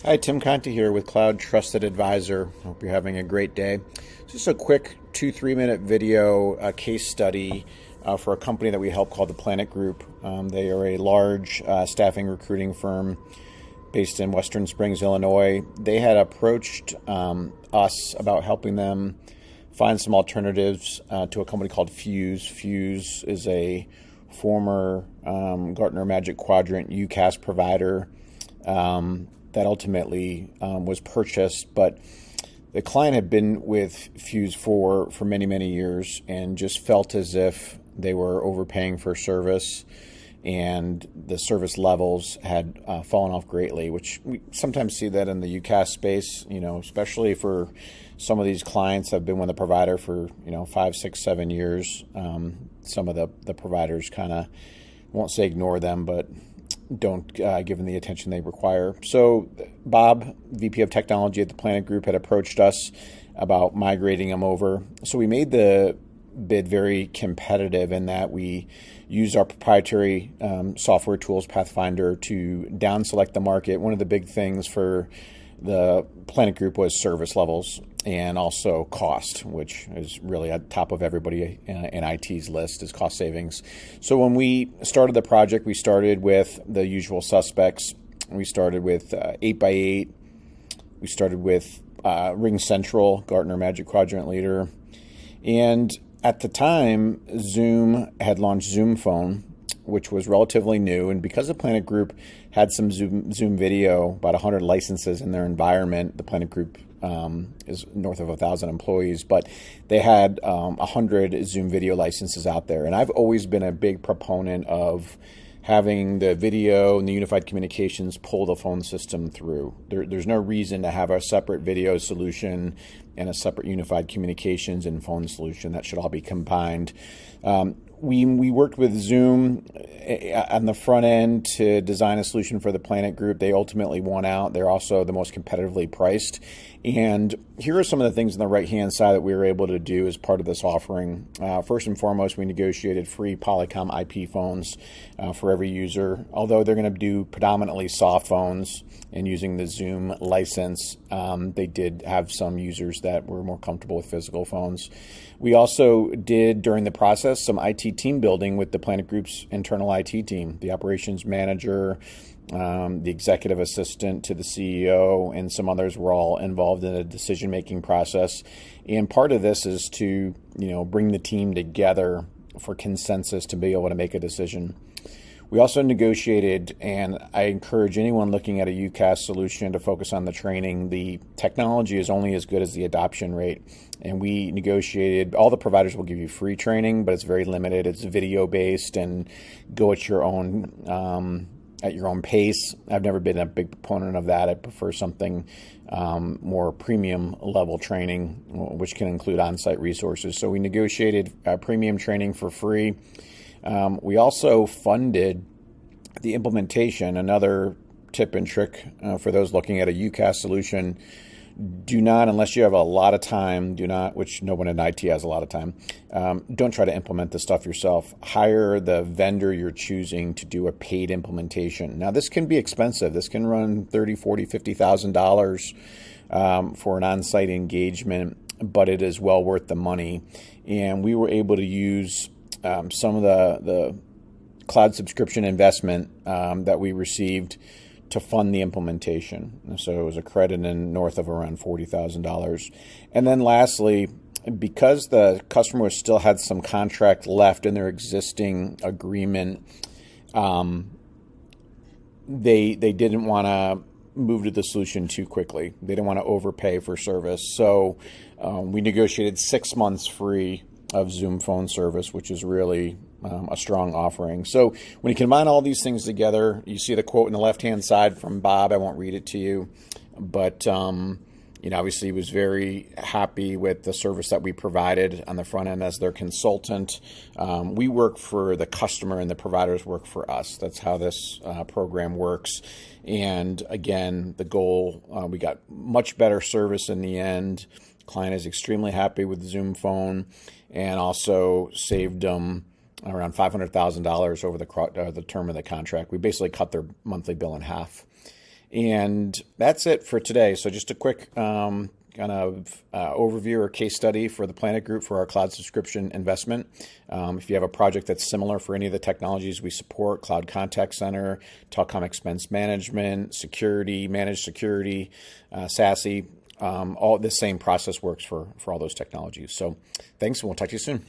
Hi, Tim Conti here with Cloud Trusted Advisor. Hope you're having a great day. Just a quick 2-3 minute video case study for a company that we help called the Planet Group. They are a large staffing recruiting firm based in Western Springs, Illinois. They had approached us about helping them find some alternatives to a company called Fuse. Fuse is a former Gartner Magic Quadrant UCaaS provider that ultimately was purchased, but the client had been with Fuse for many, many years and just felt as if they were overpaying for service, and the service levels had fallen off greatly, which we sometimes see that in the UCaaS space, especially for some of these clients that have been with the provider for, 5, 6, 7 years. Some of the providers kind of, won't say ignore them, but don't give them the attention they require. So Bob, VP of Technology at the Planet Group, had approached us about migrating them over. So we made the bid very competitive in that we used our proprietary software tools, Pathfinder, to down select the market. One of the big things for the Planet Group was service levels and also cost, which is really at top of everybody in IT's list, is cost savings. So when we started the project, we started with the usual suspects. We started with 8x8. We started with Ring Central, Gartner Magic Quadrant leader. And at the time, Zoom had launched Zoom Phone, which was relatively new. And because the Planet Group had some Zoom video, about 100 licenses in their environment, the Planet Group is north of 1,000 employees, but they had 100 Zoom video licenses out there. And I've always been a big proponent of having the video and the unified communications pull the phone system through. There's no reason to have a separate video solution and a separate unified communications and phone solution. That should all be combined. We worked with Zoom on the front end to design a solution for the Planet Group. They ultimately won out. They're also the most competitively priced. And here are some of the things on the right-hand side that we were able to do as part of this offering. First and foremost, we negotiated free Telecom IP phones for every user. Although they're going to do predominantly soft phones and using the Zoom license, they did have some users that were more comfortable with physical phones. We also did, during the process, some IT team building with the Planet Group's internal IT team, the operations manager, the executive assistant to the CEO, and some others were all involved in a decision-making process. And part of this is to, bring the team together for consensus to be able to make a decision. We also negotiated, and I encourage anyone looking at a UCaaS solution to focus on the training. The technology is only as good as the adoption rate. And we negotiated, all the providers will give you free training, but it's very limited. It's video-based and go at your own pace. I've never been a big proponent of that. I prefer something more premium level training, which can include on-site resources. So we negotiated premium training for free. We also funded the implementation. Another tip and trick for those looking at a UCaaS solution: do not, unless you have a lot of time, which no one in IT has a lot of time, don't try to implement this stuff yourself. Hire the vendor you're choosing to do a paid implementation. Now, this can be expensive. This can run $30,000, $40,000, $50,000 for an on-site engagement, but it is well worth the money. And we were able to use some of the cloud subscription investment that we received to fund the implementation. So it was a credit in north of around $40,000. And then lastly, because the customer still had some contract left in their existing agreement, they didn't want to move to the solution too quickly. They didn't want to overpay for service. So we negotiated 6 months free of Zoom phone service, which is really a strong offering. So when you combine all these things together, you see the quote on the left-hand side from Bob. I won't read it to you, but obviously he was very happy with the service that we provided on the front end as their consultant. We work for the customer and the providers work for us. That's how this program works. And again, the goal, we got much better service in the end. Client is extremely happy with Zoom Phone, and also saved them around $500,000 over the term of the contract. We basically cut their monthly bill in half. And that's it for today. So just a quick overview or case study for the Planet Group for our cloud subscription investment. If you have a project that's similar for any of the technologies we support, cloud contact center, telecom expense management, security, managed security, SASE, all the same process works for all those technologies. So thanks, and we'll talk to you soon.